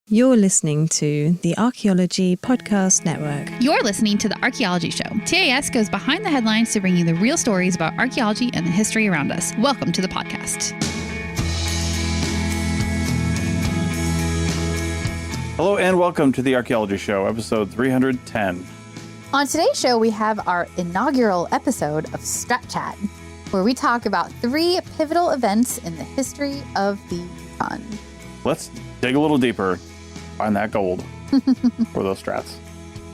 You're listening to the Archaeology Podcast Network. You're listening to the Archaeology Show. TAS goes behind the headlines to bring you the real stories about archaeology and the history around us. Welcome to the podcast. Hello and welcome to the Archaeology Show, episode 310. On today's show, we have our inaugural episode of Strat Chat, where we talk about 3 pivotal events in the history of the Yukon. Let's dig a little deeper. Find that gold for those strats.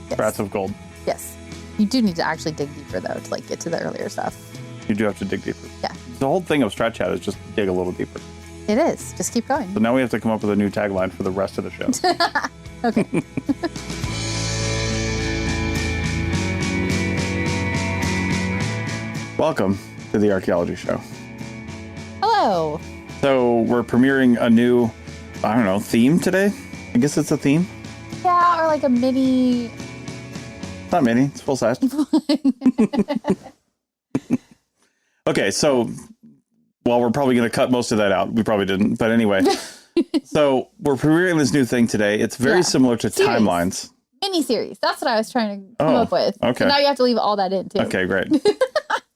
Yes. Strats of gold. Yes. You do need to actually dig deeper, though, to get to the earlier stuff. You do have to dig deeper. Yeah. The whole thing of Strat Chat is just dig a little deeper. It is. Just keep going. So now we have to come up with a new tagline for the rest of the show. Okay. Welcome to the Archaeology Show. Hello. So we're premiering a new, theme today? I guess it's a theme? Yeah, or like a mini... It's not mini, it's full size. Okay, so, well, we're probably going to cut most of that out. We probably didn't, but anyway. So we're premiering this new thing today. It's very similar to timelines. Mini-series. That's what I was trying to come up with. Okay. So now you have to leave all that in, too. Okay, great.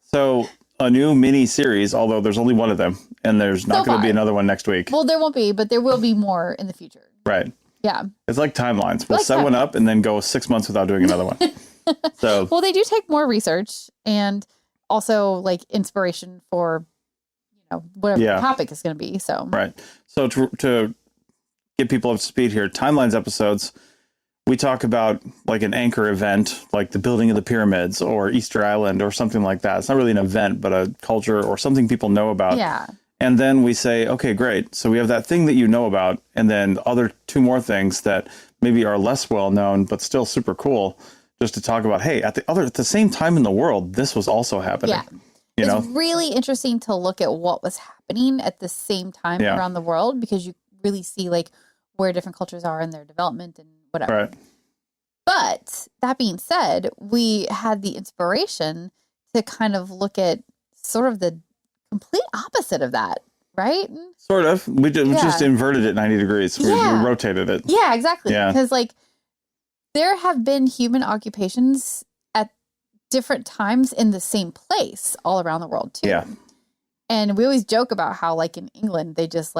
So a new mini-series, although there's only one of them, and there's not going to be another one next week. Well, there won't be, but there will be more in the future. Right. Yeah. It's like timelines. We'll set one up and then go 6 months without doing another one. So, well, they do take more research and also inspiration for, whatever the topic is going to be. So, right. So to get people up to speed here, timelines episodes, we talk about an anchor event, like the building of the pyramids or Easter Island or something like that. It's not really an event, but a culture or something people know about. Yeah. And then we say, okay, great. So we have that thing that you know about, and then other 2 more things that maybe are less well known, but still super cool, just to talk about, hey, at the same time in the world, this was also happening. Yeah. It's really interesting to look at what was happening at the same time around the world, because you really see where different cultures are in their development and whatever. Right. But that being said, we had the inspiration to kind of look at sort of the complete opposite of that, right? Sort of. We just inverted it 90 degrees. We rotated it. Yeah, exactly. Yeah. Because there have been human occupations at different times in the same place all around the world too. Yeah. And we always joke about how in England, they just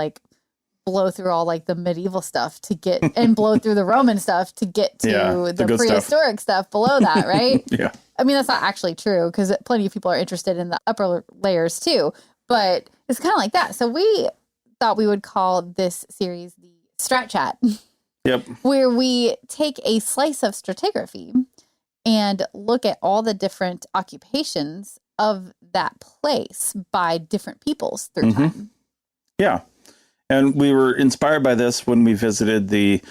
blow through all the medieval stuff to get and blow through the Roman stuff to get to the prehistoric stuff below that, right? Yeah. I mean, that's not actually true, because plenty of people are interested in the upper layers too, but it's kind of like that. So we thought we would call this series the Strat Chat. Yep. Where we take a slice of stratigraphy and look at all the different occupations of that place by different peoples through time. Yeah. And we were inspired by this when we visited the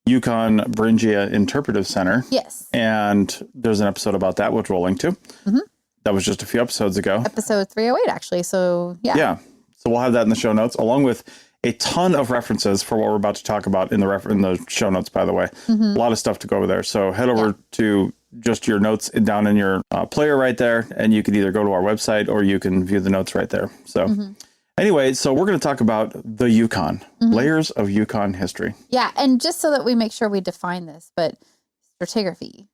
Yukon Beringia Interpretive Center. Yes. And there's an episode about that, which we'll link to. Mm-hmm. That was just a few episodes ago. Episode 308, actually. So, yeah. Yeah. So we'll have that in the show notes, along with a ton of references for what we're about to talk about in the show notes, by the way. Mm-hmm. A lot of stuff to go over there. So head over to just your notes down in your player right there, and you can either go to our website or you can view the notes right there. So anyway, so we're going to talk about the Yukon, layers of Yukon history. Yeah, and just so that we make sure we define this, but stratigraphy,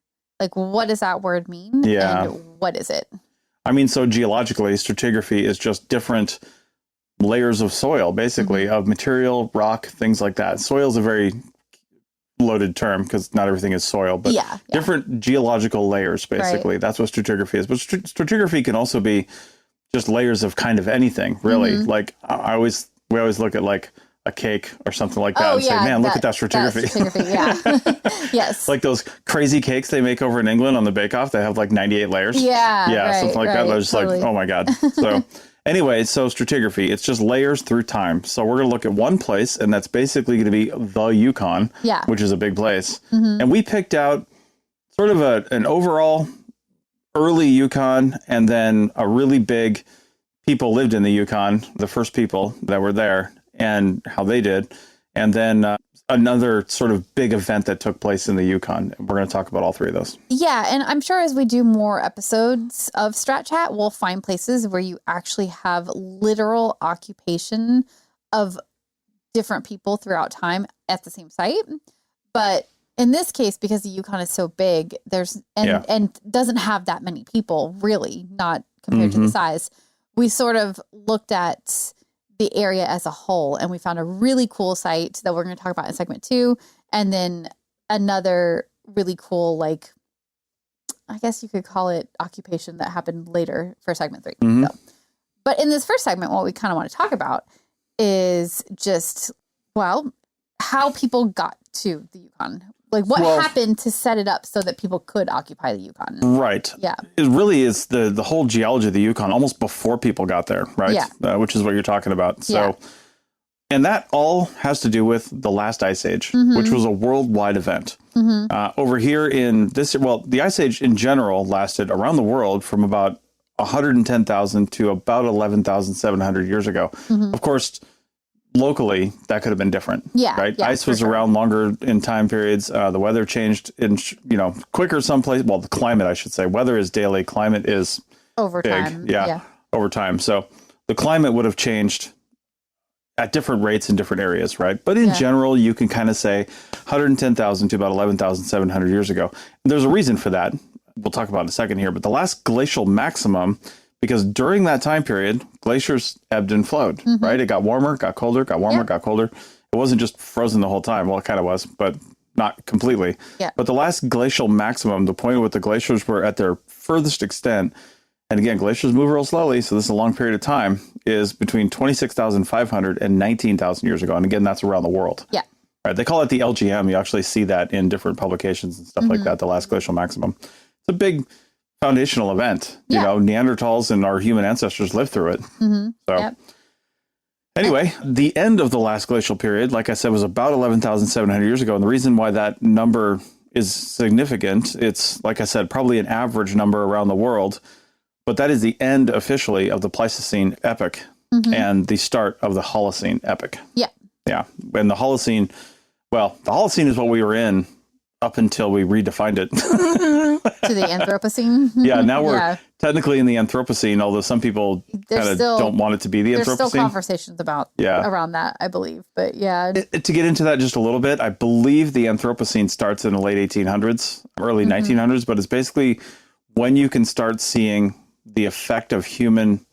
what does that word mean? Yeah. And what is it? I mean, so geologically, stratigraphy is just different layers of soil, basically, of material, rock, things like that. Soil is a very loaded term because not everything is soil, but different geological layers, basically. Right. That's what stratigraphy is. But stratigraphy can also be just layers of kind of anything, really. We always look at a cake or something like that and say, man, look at that stratigraphy. Yeah. Yes. Those crazy cakes they make over in England on the Bake-Off, they have 98 layers. Yeah. Yeah, right, something like that. I was just oh my God. So anyway, so stratigraphy, it's just layers through time. So we're going to look at one place, and that's basically going to be the Yukon, which is a big place. Mm-hmm. And we picked out sort of an overall early Yukon, and then a really big people lived in the Yukon, the first people that were there, and how they did. And then another sort of big event that took place in the Yukon. We're going to talk about all 3 of those. Yeah, and I'm sure as we do more episodes of Strat Chat, we'll find places where you actually have literal occupation of different people throughout time at the same site. But in this case, because the Yukon is so big, and doesn't have that many people, really, not compared to the size, we sort of looked at the area as a whole, and we found a really cool site that we're going to talk about in segment 2, and then another really cool, like, I guess you could call it occupation that happened later for segment 3. So, but in this first segment, what we kind of want to talk about is just, well, how people got to the Yukon. Like, what happened to set it up so that people could occupy the Yukon? Right. Yeah. It really is the whole geology of the Yukon almost before people got there, right? Yeah. Which is what you're talking about. So, and that all has to do with the last ice age, which was a worldwide event. Over here in this, the ice age in general lasted around the world from about 110,000 to about 11,700 years ago. Of course, locally, that could have been different. Right. Ice was around longer in time periods. The weather changed in, quicker someplace. Well, the climate, I should say. Weather is daily. Climate is over big. time. Over time. So the climate would have changed at different rates in different areas, right? But in general, you can kind of say 110,000 to about 11,700 years ago. And there's a reason for that. We'll talk about in a second here. But the last glacial maximum, because during that time period, glaciers ebbed and flowed, right? It got warmer, got colder, got warmer, got colder. It wasn't just frozen the whole time. Well, it kind of was, but not completely. But the last glacial maximum, the point where the glaciers were at their furthest extent, and again, glaciers move real slowly, so this is a long period of time, is between 26,500 and 19,000 years ago. And again, that's around the world. Right? They call it the LGM. You actually see that in different publications and stuff like that, the last glacial maximum. It's a big foundational event. You know, Neanderthals and our human ancestors lived through it. So anyway, the end of the last glacial period, like I said, was about 11,700 years ago. And the reason why that number is significant, it's, like I said, probably an average number around the world. But that is the end officially of the Pleistocene epoch and the start of the Holocene epoch. And the Holocene, the Holocene is what we were in up until we redefined it. To the Anthropocene? Now we're technically in the Anthropocene, although some people kind of don't want it to be the Anthropocene. There's still conversations about around that, I believe. But to get into that just a little bit, I believe the Anthropocene starts in the late 1800s, early 1900s, but it's basically when you can start seeing the effect of human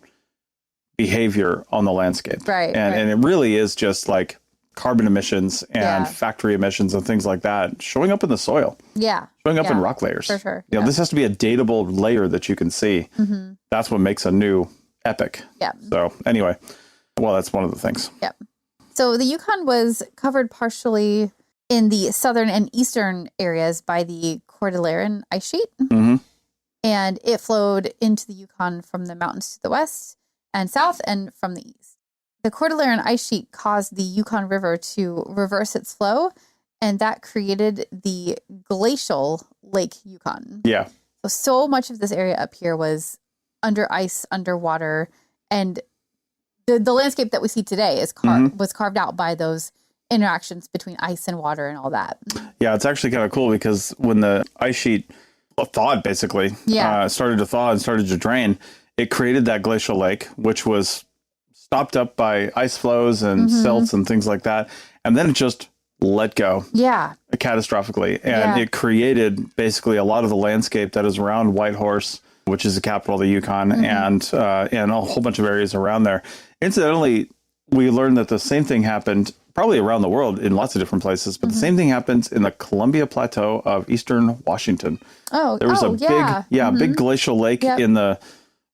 behavior on the landscape. And it really is just like carbon emissions and factory emissions and things like that showing up in the soil. Showing up in rock layers. For sure. This has to be a datable layer that you can see. That's what makes a new epoch. So anyway, that's one of the things. So the Yukon was covered partially in the southern and eastern areas by the Cordilleran ice sheet. And it flowed into the Yukon from the mountains to the west and south and from the east. The Cordilleran ice sheet caused the Yukon River to reverse its flow, and that created the glacial Lake Yukon. So much of this area up here was under ice, underwater, and the landscape that we see today is was carved out by those interactions between ice and water and all that. It's actually kind of cool because when the ice sheet thawed, basically, started to thaw and started to drain, it created that glacial lake, which was stopped up by ice flows and silts and things like that. And then it just let go catastrophically. And it created basically a lot of the landscape that is around Whitehorse, which is the capital of the Yukon, and a whole bunch of areas around there. Incidentally, we learned that the same thing happened probably around the world in lots of different places, but the same thing happens in the Columbia Plateau of eastern Washington. There was a big glacial lake in the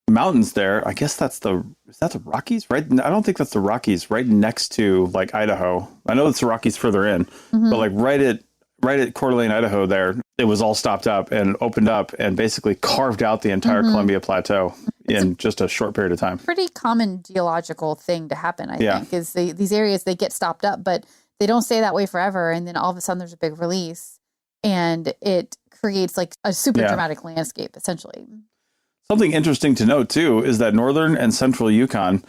mountains there. I guess is that the Rockies? Right? I don't think that's the Rockies. Right next to like Idaho. I know it's the Rockies further in, but like right at Coeur d'Alene, Idaho there, it was all stopped up and opened up and basically carved out the entire Columbia Plateau in just a short period of time. Pretty common geological thing to happen, I think, is these areas, they get stopped up, but they don't stay that way forever. And then all of a sudden there's a big release and it creates like a super dramatic landscape, essentially. Something interesting to note, too, is that northern and central Yukon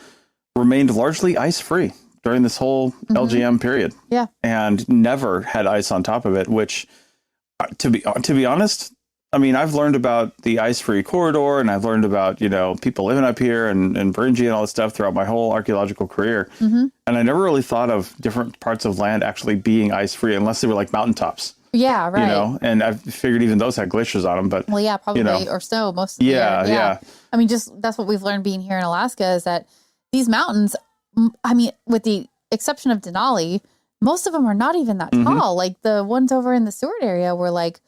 remained largely ice-free during this whole LGM period. And never had ice on top of it, which, to be honest, I mean, I've learned about the ice-free corridor, and I've learned about, people living up here and Beringia and all this stuff throughout my whole archaeological career. Mm-hmm. And I never really thought of different parts of land actually being ice-free unless they were like mountaintops. Yeah, right. And I figured even those had glaciers on them. But well, yeah, probably or snow most of the year. Yeah. I mean, that's what we've learned being here in Alaska is that these mountains, I mean, with the exception of Denali, most of them are not even that tall. Like the ones over in the Seward area were like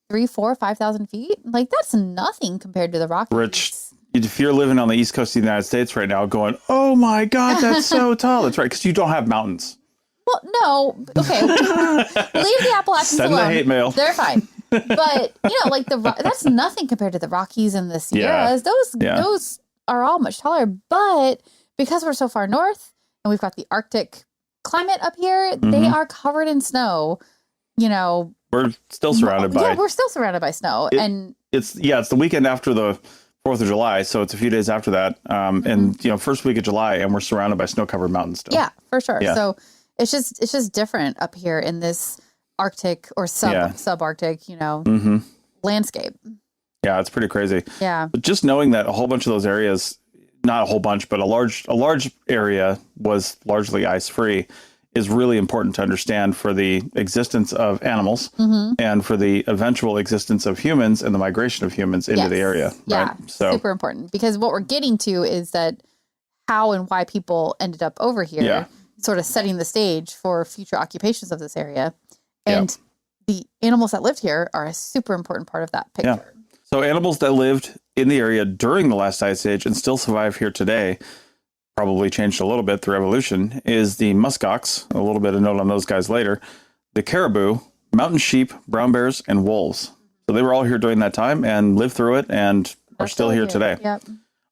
3,000, 4,000, 5,000 feet. Like that's nothing compared to the Rockies. Rich, if you're living on the East Coast of the United States right now going, oh my God, that's so tall. That's right. Because you don't have mountains. Well, no. Okay. Leave the Appalachians alone. Send the hate mail. They're fine. But, like that's nothing compared to the Rockies and the Sierras. Those are all much taller. But because we're so far north and we've got the Arctic climate up here, they are covered in snow, We're still surrounded by. Yeah, we're still surrounded by snow. It's the weekend after the 4th of July. So it's a few days after that. And, first week of July, and we're surrounded by snow-covered mountains still. Yeah, for sure. Yeah. So it's just different up here in this Arctic or subarctic, landscape. Yeah, it's pretty crazy. Yeah. But just knowing that a whole bunch of those areas, not a whole bunch, but a large area was largely ice-free is really important to understand for the existence of animals and for the eventual existence of humans and the migration of humans into the area. Yeah, right? So super important because what we're getting to is that how and why people ended up over here, sort of setting the stage for future occupations of this area. And the animals that lived here are a super important part of that picture. Yeah. So animals that lived in the area during the last ice age and still survive here today, probably changed a little bit through evolution, is the muskox, a little bit of note on those guys later, the caribou, mountain sheep, brown bears, and wolves. So they were all here during that time and lived through it and are still here today. Yep.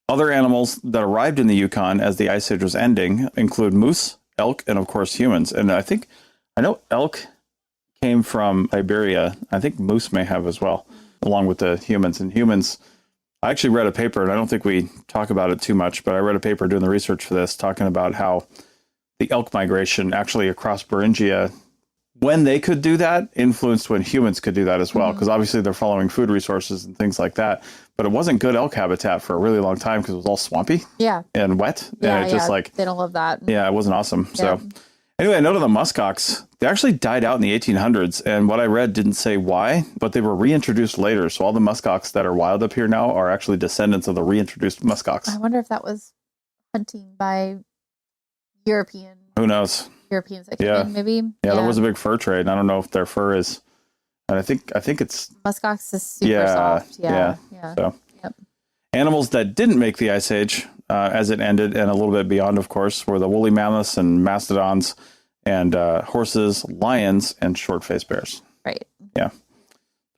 Other animals that arrived in the Yukon as the ice age was ending include moose, elk, and of course humans. And I know elk came from Siberia. I think moose may have as well, along with the humans. And humans, I actually read a paper, and I don't think we talk about it too much, but I read a paper doing the research for this, talking about how the elk migration actually across Beringia, when they could do that, influenced when humans could do that as well. Because obviously they're following food resources and things like that. But it wasn't good elk habitat for a really long time because it was all swampy and wet. Yeah, and it just they don't love that. Yeah, it wasn't awesome. Yeah. So anyway, a note on the muskox. They actually died out in the 1800s. And what I read didn't say why, but they were reintroduced later. So all the muskox that are wild up here now are actually descendants of the reintroduced muskox. I wonder if that was hunting by European. Who knows? Europeans that came in, maybe. Yeah, there was a big fur trade. And I don't know if their fur is. And I think it's muskox is super soft. Yeah. So animals that didn't make the ice age as it ended, and a little bit beyond, of course, were the woolly mammoths and mastodons, and horses, lions, and short-faced bears. Right. Yeah.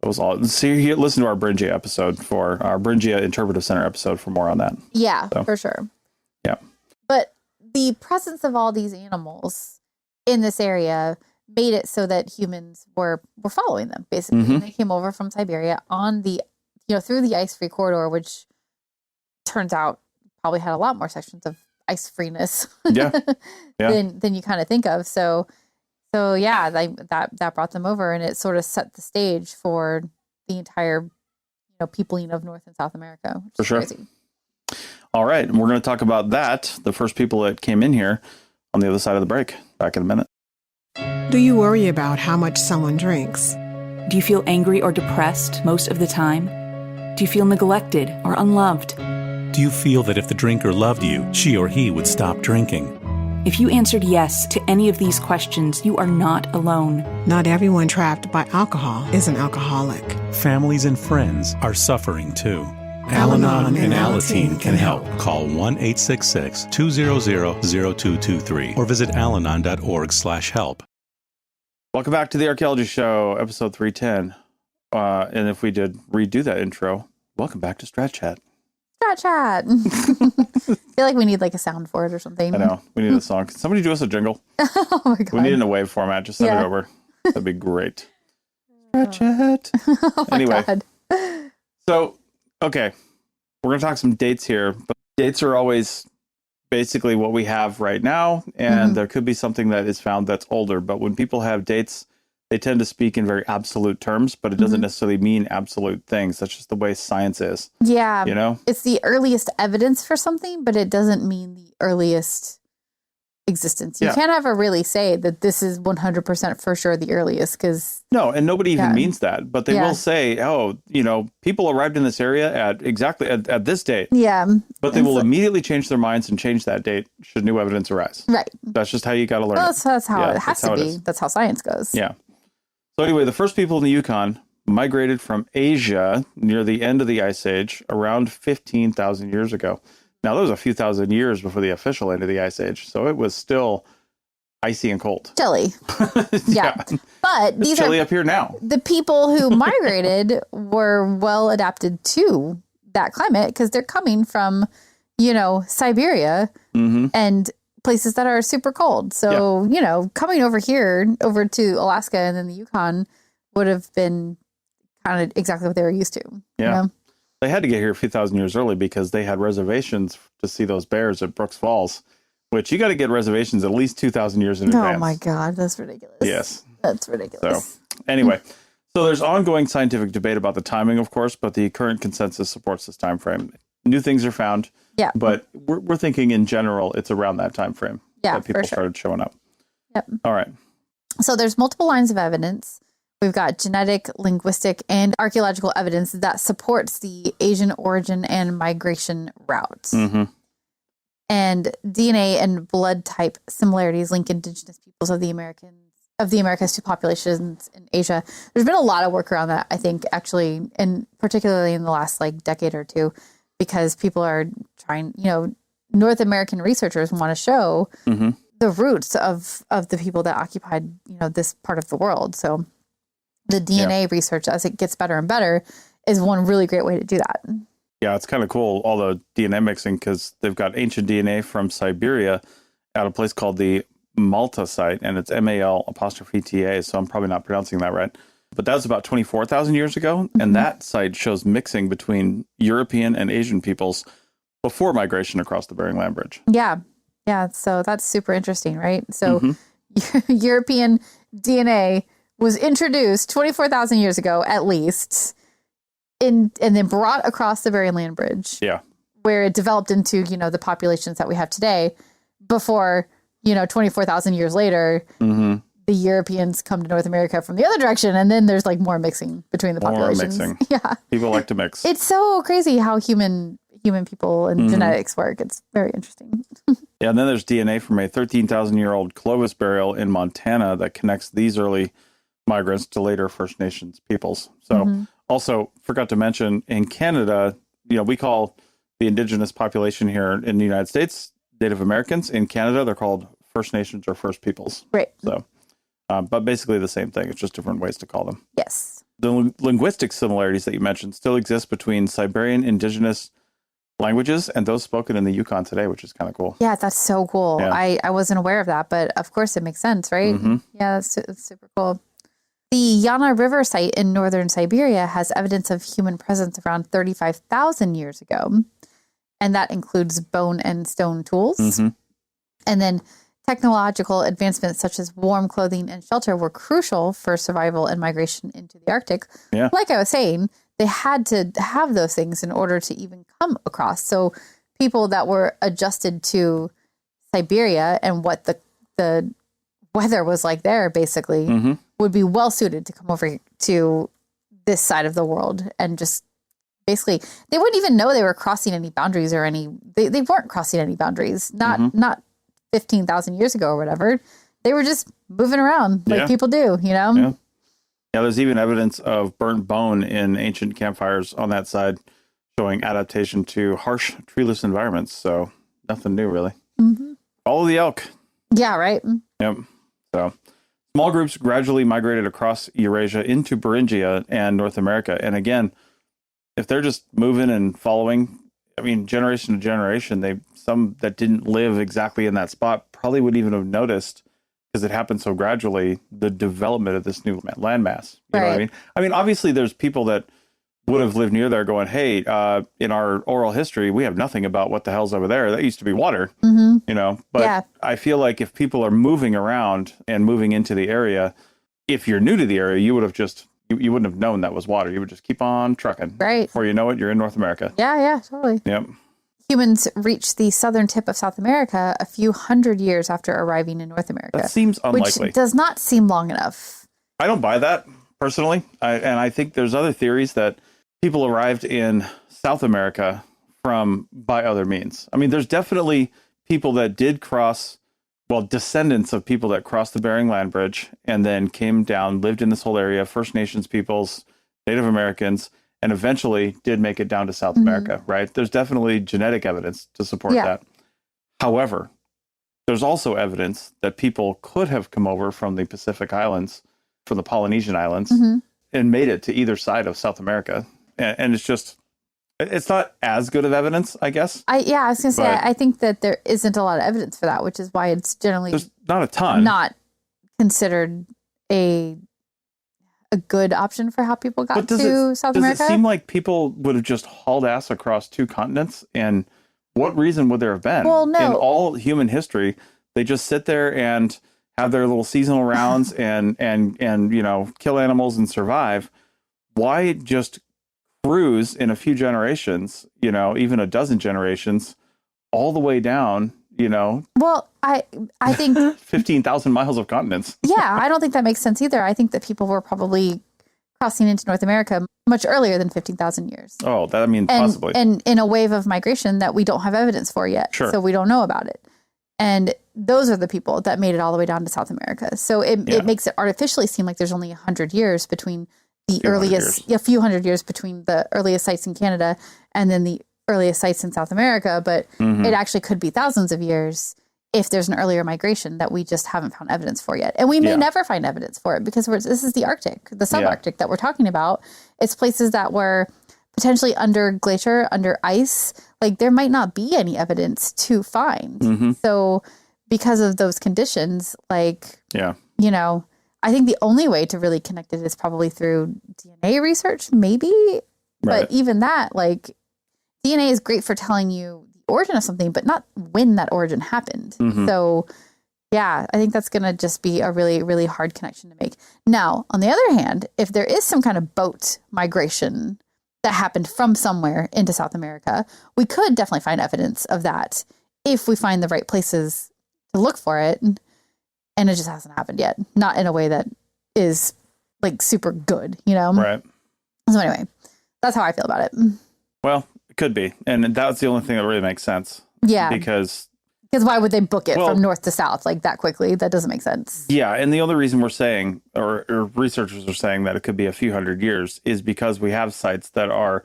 That was all. See, listen to our Beringia episode for our Beringia Interpretive Center episode for more on that. Yeah, for sure. Yeah. But the presence of all these animals in this area made it so that humans were following them, basically. And they came over from Siberia on the, through the ice-free corridor, which turns out probably had a lot more sections of ice-freeness than you kind of think of. So yeah, that brought them over, and it sort of set the stage for the entire, peopling of North and South America, which is crazy. All right, and we're going to talk about that, the first people that came in here, on the other side of the break. Back in a minute. Do you worry about how much someone drinks? Do you feel angry or depressed most of the time? Do you feel neglected or unloved? Do you feel that if the drinker loved you, she or he would stop drinking? If you answered yes to any of these questions, you are not alone. Not everyone trapped by alcohol is an alcoholic. Families and friends are suffering too. Al-Anon and Alateen can help. Call 1-866-200-0223 or visit alanon.org/help. Welcome back to the Archaeology Show, episode 310. And if we did redo that intro, welcome back to Strat Chat. Strat Chat. I feel like we need like a sound for it or something. I know. We need a song. Can somebody do us a jingle? Oh my God. We need it in a wave format. Just send it over. That'd be great. Strat Chat. Oh my God. So, okay. We're going to talk some dates here, but dates are always basically what we have right now. And there could be something that is found that's older. But when people have dates they tend to speak in very absolute terms, but it doesn't necessarily mean absolute things. That's just the way science is. Yeah. You know? It's the earliest evidence for something, but it doesn't mean the earliest existence. You can't ever really say that this is 100% for sure the earliest, because... No, and nobody even means that, but they will say, oh, you know, people arrived in this area at exactly at this date. Yeah. But they will immediately change their minds and change that date should new evidence arise. Right. That's just how you got to learn. Well, that's how it has to be. That's how science goes. Yeah. So anyway, the first people in the Yukon migrated from Asia near the end of the Ice Age around 15,000 years ago. Now, that was a few thousand years before the official end of the Ice Age, so it was still icy and cold. Chilly. Yeah. But these chilly up here now. The people who migrated were well adapted to that climate because they're coming from, you know, Siberia and places that are super cold. So, you know, coming over here, over to Alaska and then the Yukon would have been kind of exactly what they were used to. Yeah. You know? They had to get here a few thousand years early because they had reservations to see those bears at Brooks Falls, which you got to get reservations at least 2,000 years in advance. Oh my God, that's ridiculous. Yes. That's ridiculous. So anyway, so there's ongoing scientific debate about the timing, of course, but the current consensus supports this time frame. New things are found, but we're thinking in general it's around that time frame that people started showing up. Yep. All right. So there's multiple lines of evidence. We've got genetic, linguistic, and archaeological evidence that supports the Asian origin and migration routes. And DNA and blood type similarities link indigenous peoples of the Americas to populations in Asia. There's been a lot of work around that, I think, actually, and particularly in the last decade or two, because people are trying, you know, North American researchers want to show the roots of the people that occupied, you know, this part of the world. So the DNA research, as it gets better and better, is one really great way to do that. Yeah, it's kind of cool, all the DNA mixing, because they've got ancient DNA from Siberia at a place called the Malta site, and it's MAL''TA, so I'm probably not pronouncing that right. But that was about 24,000 years ago, and that site shows mixing between European and Asian peoples before migration across the Bering Land Bridge. Yeah. Yeah, so that's super interesting, right? So European DNA was introduced 24,000 years ago, at least, and then brought across the Bering Land Bridge. Yeah. Where it developed into, you know, the populations that we have today before, you know, 24,000 years later, the Europeans come to North America from the other direction. And then there's more mixing between the populations. More mixing. Yeah. People like to mix. It's so crazy how human people and genetics work. It's very interesting. Yeah. And then there's DNA from a 13,000-year-old Clovis burial in Montana that connects these early migrants to later First Nations peoples. So also forgot to mention in Canada, you know, we call the indigenous population here in the United States Native Americans. In Canada, they're called First Nations or First Peoples. Right. So, but basically the same thing. It's just different ways to call them. Yes. The linguistic similarities that you mentioned still exist between Siberian indigenous languages and those spoken in the Yukon today, which is kind of cool. Yeah, that's so cool. Yeah. I wasn't aware of that, but of course it makes sense, right? Yeah, that's super cool. The Yana River site in northern Siberia has evidence of human presence around 35,000 years ago. And that includes bone and stone tools. And then technological advancements such as warm clothing and shelter were crucial for survival and migration into the Arctic. Yeah. Like I was saying, they had to have those things in order to even come across. So people that were adjusted to Siberia and what the weather was like there, basically, would be well suited to come over to this side of the world and just basically, they wouldn't even know they were crossing any boundaries or they weren't crossing any boundaries, not 15,000 years ago or whatever. They were just moving around like people do, you know? Yeah. Yeah, there's even evidence of burnt bone in ancient campfires on that side showing adaptation to harsh treeless environments. So nothing new, really. Follow the elk. Yeah, right. Yep. So small groups gradually migrated across Eurasia into Beringia and North America. And again, if they're just moving and following, I mean, generation to generation, some that didn't live exactly in that spot probably wouldn't even have noticed, because it happened so gradually, the development of this new landmass. You know what I mean? I mean, obviously there's people that would have lived near there going, hey, in our oral history, we have nothing about what the hell's over there. That used to be water, you know? But I feel like if people are moving around and moving into the area, if you're new to the area, you would have just, you wouldn't have known that was water. You would just keep on trucking. Right. Before you know it, you're in North America. Yeah, totally. Yep. Humans reached the southern tip of South America a few hundred years after arriving in North America. That seems unlikely. Which does not seem long enough. I don't buy that, personally. And I think there's other theories that people arrived in South America by other means. I mean, there's definitely people that did cross, descendants of people that crossed the Bering Land Bridge and then came down, lived in this whole area, First Nations peoples, Native Americans, and eventually did make it down to South America, right? There's definitely genetic evidence to support that. However, there's also evidence that people could have come over from the Pacific Islands, from the Polynesian Islands, and made it to either side of South America. And it's just, it's not as good of evidence, I guess. I was going to say, I think that there isn't a lot of evidence for that, which is why it's generally there's not a ton, not considered a good option for how people got to South America. Does it seem like people would have just hauled ass across two continents? And what reason would there have been? Well, no. In all human history, they just sit there and have their little seasonal rounds and kill animals and survive. Why just cruise in a few generations, even a dozen generations, all the way down, Well, I think 15,000 miles of continents. Yeah, I don't think that makes sense either. I think that people were probably crossing into North America much earlier than 15,000 years. Oh, possibly. And in a wave of migration that we don't have evidence for yet. Sure. So we don't know about it. And those are the people that made it all the way down to South America. So it makes it artificially seem like there's only 100 years between a few hundred years between the earliest sites in Canada and then the earliest sites in South America. But it actually could be thousands of years if there's an earlier migration that we just haven't found evidence for yet. And we may never find evidence for it because this is the Arctic, the subarctic that we're talking about. It's places that were potentially under glacier, under ice. Like there might not be any evidence to find. So because of those conditions, I think the only way to really connect it is probably through DNA research, maybe. Right. But even that, DNA is great for telling you the origin of something, but not when that origin happened. So, I think that's going to just be a really, really hard connection to make. Now, on the other hand, if there is some kind of boat migration that happened from somewhere into South America, we could definitely find evidence of that if we find the right places to look for it. And it just hasn't happened yet. Not in a way that is super good, Right. So anyway, that's how I feel about it. Well, it could be. And that's the only thing that really makes sense. Yeah. Because why would they book it from north to south that quickly? That doesn't make sense. Yeah. And the only reason we're saying, or researchers are saying that it could be a few hundred years is because we have sites that are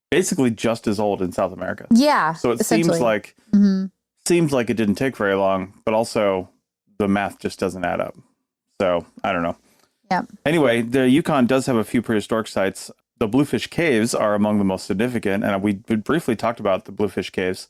basically just as old in South America. Yeah. So it seems like it didn't take very long, but also the math just doesn't add up. So I don't know. Yeah. Anyway, the Yukon does have a few prehistoric sites. The Bluefish Caves are among the most significant. And we briefly talked about the Bluefish Caves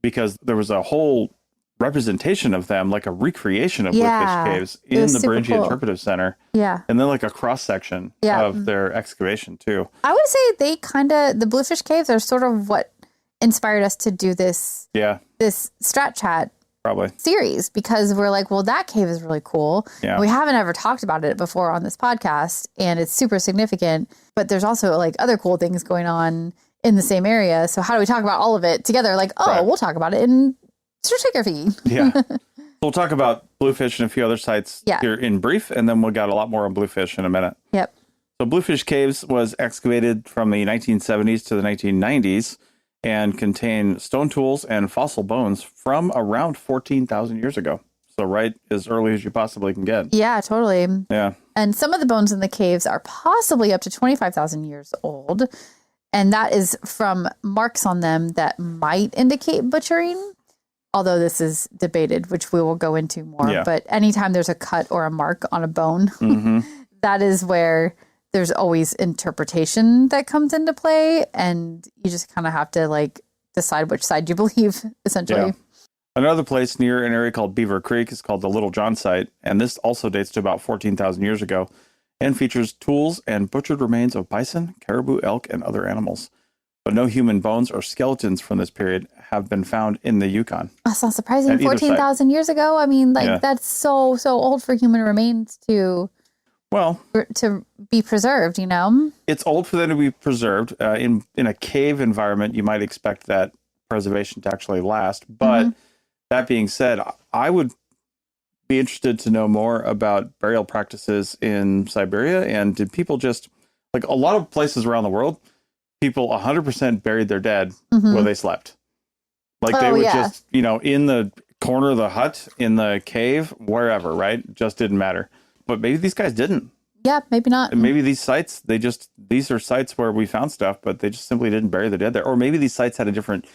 because there was a whole representation of them, like a recreation of Bluefish Caves in the Beringia Interpretive Center. Yeah. And then a cross section of their excavation too. I would say the Bluefish Caves are sort of what inspired us to do this Strat Chat series, because we're like, well, that cave is really cool. Yeah. We haven't ever talked about it before on this podcast, and it's super significant, but there's also other cool things going on in the same area. So how do we talk about all of it together? We'll talk about it in stratigraphy. Yeah. We'll talk about Bluefish and a few other sites here in brief, and then we'll got a lot more on Bluefish in a minute. Yep. So Bluefish Caves was excavated from the 1970s to the 1990s. And contain stone tools and fossil bones from around 14,000 years ago. So right as early as you possibly can get. Yeah, totally. Yeah. And some of the bones in the caves are possibly up to 25,000 years old. And that is from marks on them that might indicate butchering. Although this is debated, which we will go into more. Yeah. But anytime there's a cut or a mark on a bone, that is where there's always interpretation that comes into play, and you just kind of have to decide which side you believe, essentially. Yeah. Another place near an area called Beaver Creek is called the Little John site, and this also dates to about 14,000 years ago and features tools and butchered remains of bison, caribou, elk, and other animals. But no human bones or skeletons from this period have been found in the Yukon. That's not surprising. 14,000 years ago? I mean, that's so old for human remains to to be preserved, you know? It's old for them to be preserved. In a cave environment, you might expect that preservation to actually last. But that being said, I would be interested to know more about burial practices in Siberia. And did people just, like a lot of places around the world, people 100% buried their dead where they slept. Like they would just, you know, in the corner of the hut, in the cave, wherever, right? Just didn't matter. But maybe these guys didn't. Yeah, maybe not. And maybe these sites, these are sites where we found stuff, but they just simply didn't bury the dead there. Or maybe these sites had a different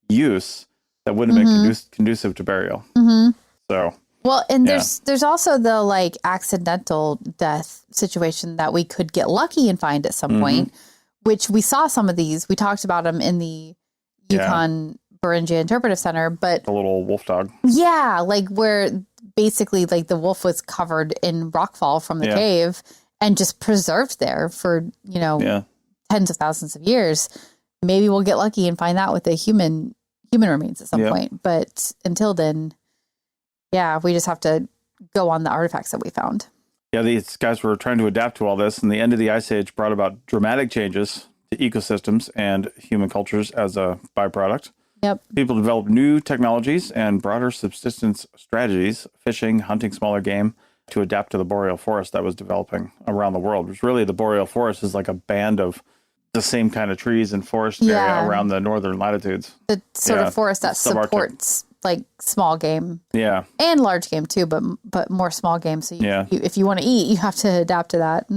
use that wouldn't have been conducive to burial. So. Well, and there's also the like accidental death situation that we could get lucky and find at some point, which we saw some of these. We talked about them in the Yukon Beringia Interpretive Center, but the little wolf dog. Yeah, like where basically like the wolf was covered in rockfall from the cave and just preserved there for, you know, tens of thousands of years. Maybe we'll get lucky and find that with the human remains at some point. But until then, we just have to go on the artifacts that we found. Yeah, these guys were trying to adapt to all this, and the end of the Ice Age brought about dramatic changes to ecosystems and human cultures as a byproduct. Yep. People developed new technologies and broader subsistence strategies, fishing, hunting smaller game, to adapt to the boreal forest that was developing around the world. Which really, the boreal forest is like a band of the same kind of trees and forest area around the northern latitudes. The sort of forest that supports like small game, and large game too, but more small game. So if you want to eat, you have to adapt to that.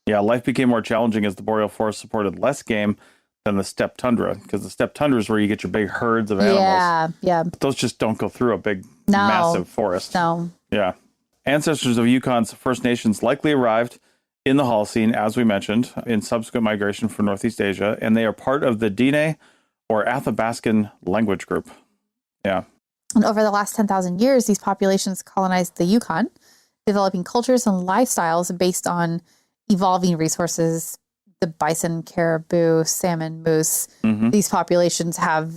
Yeah, life became more challenging as the boreal forest supported less game than the steppe tundra, because the steppe tundra is where you get your big herds of animals. Yeah. But those just don't go through a big, massive forest. No. Yeah. Ancestors of Yukon's First Nations likely arrived in the Holocene, as we mentioned, in subsequent migration from Northeast Asia, and they are part of the Dene or Athabascan language group. Yeah. And over the last 10,000 years, these populations colonized the Yukon, developing cultures and lifestyles based on evolving resources, the bison, caribou, salmon, moose. These populations have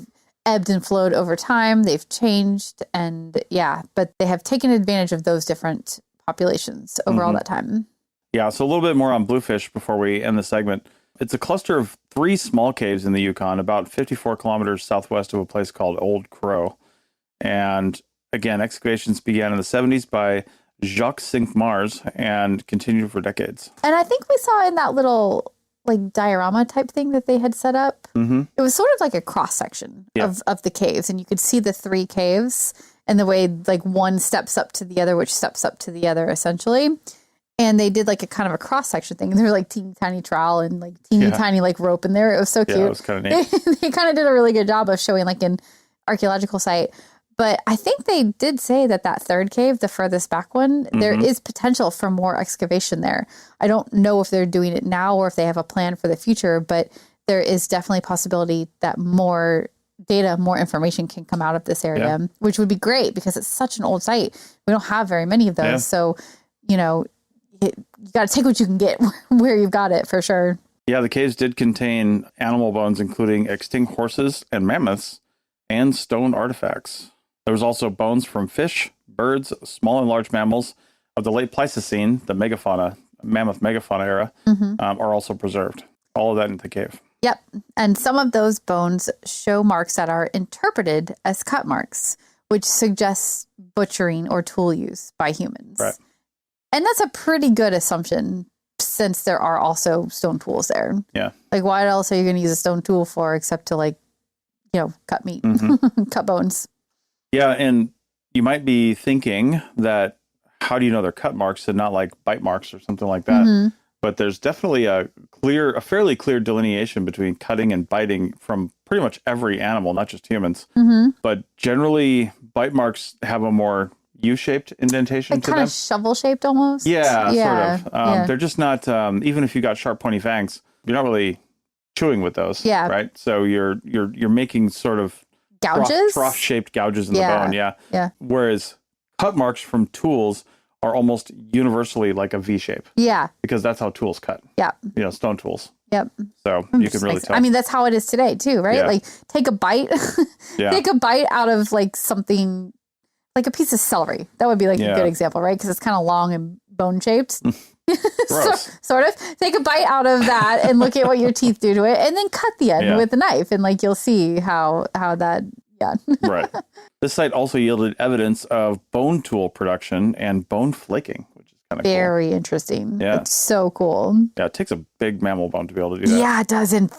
ebbed and flowed over time. They've changed but they have taken advantage of those different populations over all that time. Yeah, so a little bit more on bluefish before we end the segment. It's a cluster of 3 small caves in the Yukon, about 54 kilometers southwest of a place called Old Crow. And again, excavations began in the 70s by Jacques Cinq-Mars and continued for decades. And I think we saw in that little like diorama type thing that they had set up, it was sort of like a cross section of the caves. And you could see the 3 caves and the way like one steps up to the other, which steps up to the other essentially. And they did like a kind of a cross section thing. And there were like teeny tiny trowel and like teeny tiny like rope in there. It was so cute. Yeah, it was kind of neat. They kind of did a really good job of showing like an archaeological site. But I think they did say that 3rd cave, the furthest back one, there is potential for more excavation there. I don't know if they're doing it now or if they have a plan for the future, but there is definitely a possibility that more data, more information can come out of this area, which would be great because it's such an old site. We don't have very many of those. Yeah. So, you know, you got to take what you can get where you've got it for sure. Yeah, the caves did contain animal bones, including extinct horses and mammoths and stone artifacts. There was also bones from fish, birds, small and large mammals of the late Pleistocene, the mammoth megafauna era, are also preserved. All of that in the cave. Yep. And some of those bones show marks that are interpreted as cut marks, which suggests butchering or tool use by humans. Right. And that's a pretty good assumption since there are also stone tools there. Yeah. Like, what else are you going to use a stone tool for except to, like, you know, cut meat, cut bones? Yeah, and you might be thinking that how do you know they're cut marks and not like bite marks or something like that? But there's definitely a fairly clear delineation between cutting and biting from pretty much every animal, not just humans. But generally, bite marks have a more U-shaped indentation like to them. Kind of shovel-shaped almost? Yeah, sort of. They're just not, even if you got sharp pointy fangs, you're not really chewing with those, right? So you're making sort of gouges? Trough-shaped gouges in the bone, yeah. Whereas cut marks from tools are almost universally like a V shape. Yeah. Because that's how tools cut. Yeah. You know, stone tools. Yep. So you can really tell. I mean, that's how it is today too, right? Yeah. Like take a bite, take a bite out of like something, like a piece of celery. That would be like a good example, right? Because it's kind of long and bone shaped. Sort of. Take a bite out of that and look at what your teeth do to it, and then cut the end with a knife, and like you'll see how that. Yeah. Right. This site also yielded evidence of bone tool production and bone flaking, which is kind of very interesting. Yeah. It's so cool. Yeah, it takes a big mammal bone to be able to do that. Yeah, it does. And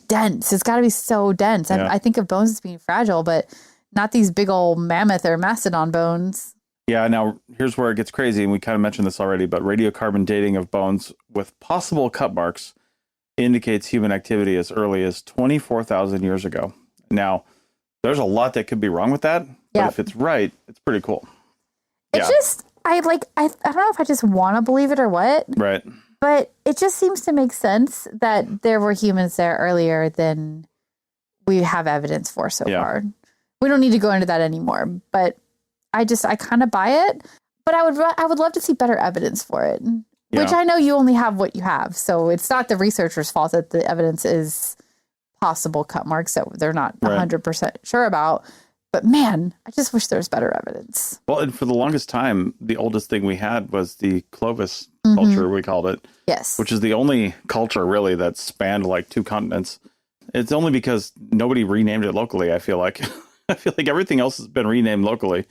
dense. It's got to be so dense. Yeah. I think of bones as being fragile, but not these big old mammoth or mastodon bones. Yeah, now here's where it gets crazy, and we kind of mentioned this already, but radiocarbon dating of bones with possible cut marks indicates human activity as early as 24,000 years ago. Now, there's a lot that could be wrong with that, but if it's right, it's pretty cool. It's just, I don't know if I just want to believe it or what. Right. But it just seems to make sense that there were humans there earlier than we have evidence for so far. We don't need to go into that anymore, but I kind of buy it, but I would love to see better evidence for it, which I know you only have what you have. So it's not the researchers' fault that the evidence is possible cut marks that they're not 100% sure about. But man, I just wish there was better evidence. Well, and for the longest time, the oldest thing we had was the Clovis culture, we called it. Yes. Which is the only culture really that spanned like 2 continents. It's only because nobody renamed it locally, I feel like. I feel like everything else has been renamed locally.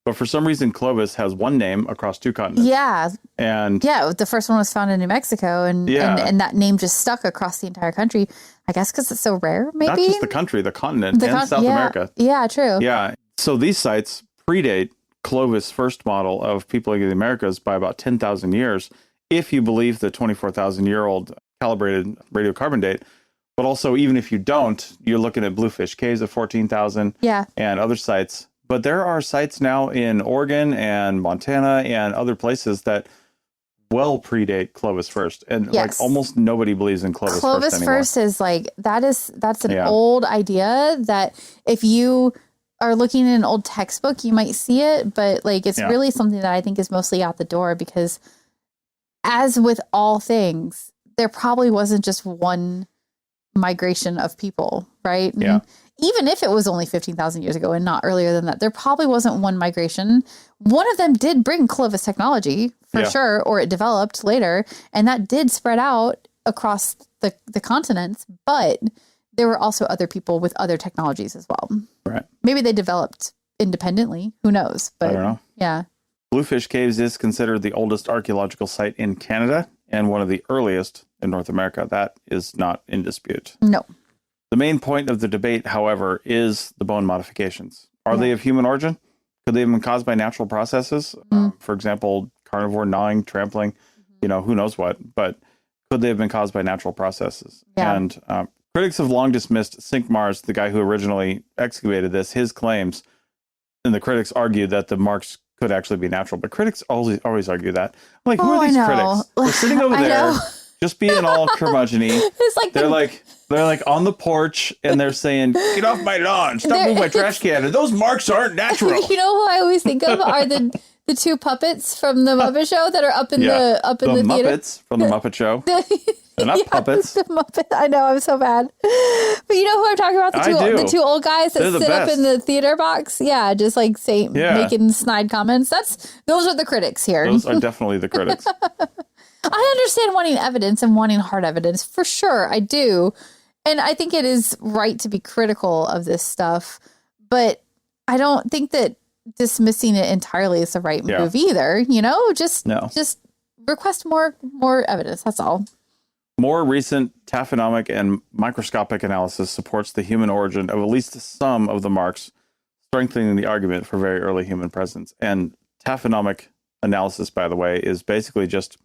But for some reason, Clovis has one name across 2 continents. Yeah. And the first one was found in New Mexico, and that name just stuck across the entire country. I guess because it's so rare, maybe? Not just the country, the continent, and South America. Yeah, true. Yeah. So these sites predate Clovis' first model of peopling of the Americas by about 10,000 years, if you believe the 24,000-year-old calibrated radiocarbon date. But also, even if you don't, you're looking at Bluefish Caves at 14,000 and other sites. But there are sites now in Oregon and Montana and other places that well predate Clovis first. And like almost nobody believes in Clovis first is like, that's an old idea that if you are looking in an old textbook, you might see it. But like, it's really something that I think is mostly out the door, because as with all things, there probably wasn't just one migration of people, right? Yeah. And even if it was only 15,000 years ago and not earlier than that, there probably wasn't one migration. One of them did bring Clovis technology for sure, or it developed later, and that did spread out across the continents, but there were also other people with other technologies as well. Right. Maybe they developed independently. Who knows? But I don't know. Yeah. Bluefish Caves is considered the oldest archaeological site in Canada and one of the earliest in North America. That is not in dispute. No. The main point of the debate, however, is the bone modifications. Are they of human origin? Could they have been caused by natural processes? For example, carnivore gnawing, trampling, who knows what, but could they have been caused by natural processes? Yeah. And critics have long dismissed Cinq-Mars, the guy who originally excavated this, his claims, and the critics argued that the marks could actually be natural, but critics always argue that. I'm like, who are these critics? They're sitting over there, just being all curmudgeon-y. It's like they're like on the porch, and they're saying, "Get off my lawn! Stop moving my trash can! And those marks aren't natural." You know who I always think of are the 2 puppets from the Muppet Show that are up in the theater. Muppets from the Muppet Show. They're not puppets. The Muppet. I know, I'm so bad. But you know who I'm talking about? The 2 old guys that sit up in the theater box. Yeah, just like making snide comments. Those are the critics here. Those are definitely the critics. I understand wanting evidence and wanting hard evidence, for sure. I do. And I think it is right to be critical of this stuff. But I don't think that dismissing it entirely is the right move either. Just request more evidence. That's all. More recent taphonomic and microscopic analysis supports the human origin of at least some of the marks, strengthening the argument for very early human presence. And taphonomic analysis, by the way, is basically just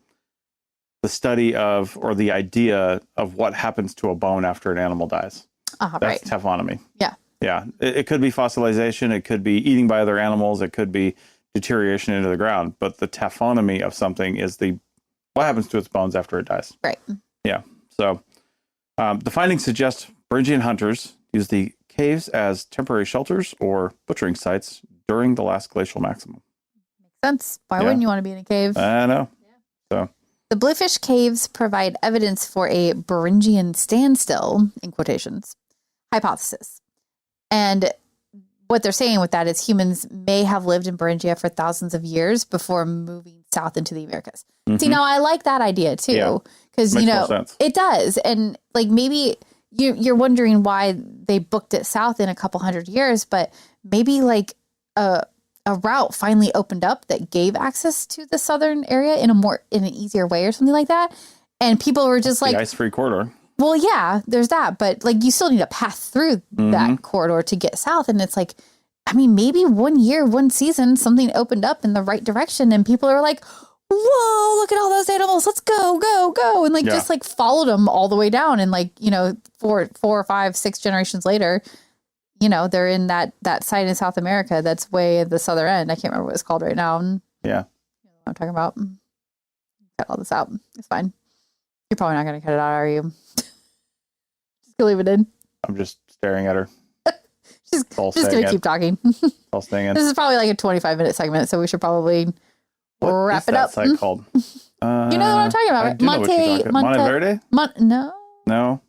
the study of, or the idea of, what happens to a bone after an animal dies. That's taphonomy. Yeah. Yeah. It could be fossilization. It could be eating by other animals. It could be deterioration into the ground. But the taphonomy of something is what happens to its bones after it dies. Right. Yeah. So the findings suggest Beringian hunters used the caves as temporary shelters or butchering sites during the last glacial maximum. Makes sense. Why wouldn't you want to be in a cave? I know. So the Bluefish Caves provide evidence for a Beringian standstill, in quotations, hypothesis. And what they're saying with that is humans may have lived in Beringia for thousands of years before moving south into the Americas. See, now I like that idea too, because, Makes more sense. it does. And like, maybe you're wondering why they booked it south in a couple hundred years, but maybe like a route finally opened up that gave access to the southern area in an easier way or something like that. And people were just like, the ice-free corridor. Well, yeah, there's that. But like, you still need to pass through that corridor to get south. And it's like, I mean, maybe one year, one season, something opened up in the right direction and people are like, whoa, look at all those animals. Let's go, go, go. And like, just like followed them all the way down. And like, 4 or 5, 6 generations later, they're in that site in South America that's way at the southern end. I can't remember what it's called right now. And yeah. You know what I'm talking about. Cut all this out. It's fine. You're probably not going to cut it out, are you? Just leave it in. I'm just staring at her. just going to keep talking. All staying in. This is probably like a 25-minute segment, so we should probably wrap it up. What's that site called? You know what I'm talking about, right? Monteverde? No.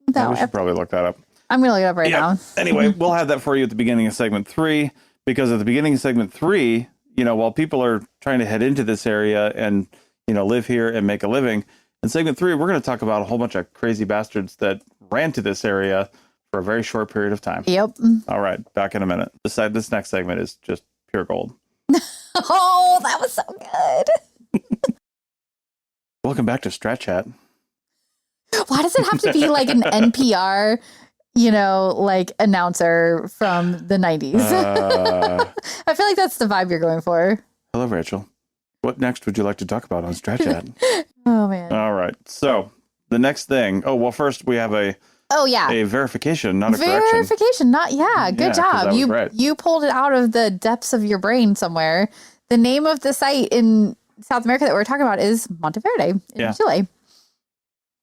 We should probably look that up. I'm going to look it up right now. Anyway, we'll have that for you at the beginning of segment 3, because at the beginning of segment 3, while people are trying to head into this area and, live here and make a living, in segment 3, we're going to talk about a whole bunch of crazy bastards that ran to this area for a very short period of time. Yep. All right. Back in a minute. This next segment is just pure gold. Oh, that was so good. Welcome back to Strat Chat. Why does it have to be like an NPR, like announcer from the 90s? I feel like that's the vibe you're going for. Hello, Rachel. What next would you like to talk about on Strat Chat? Oh, man. All right. So the next thing. Oh, well, first we have a verification, not a correction. Verification, good job. You pulled it out of the depths of your brain somewhere. The name of the site in South America that we're talking about is Monteverde in Chile.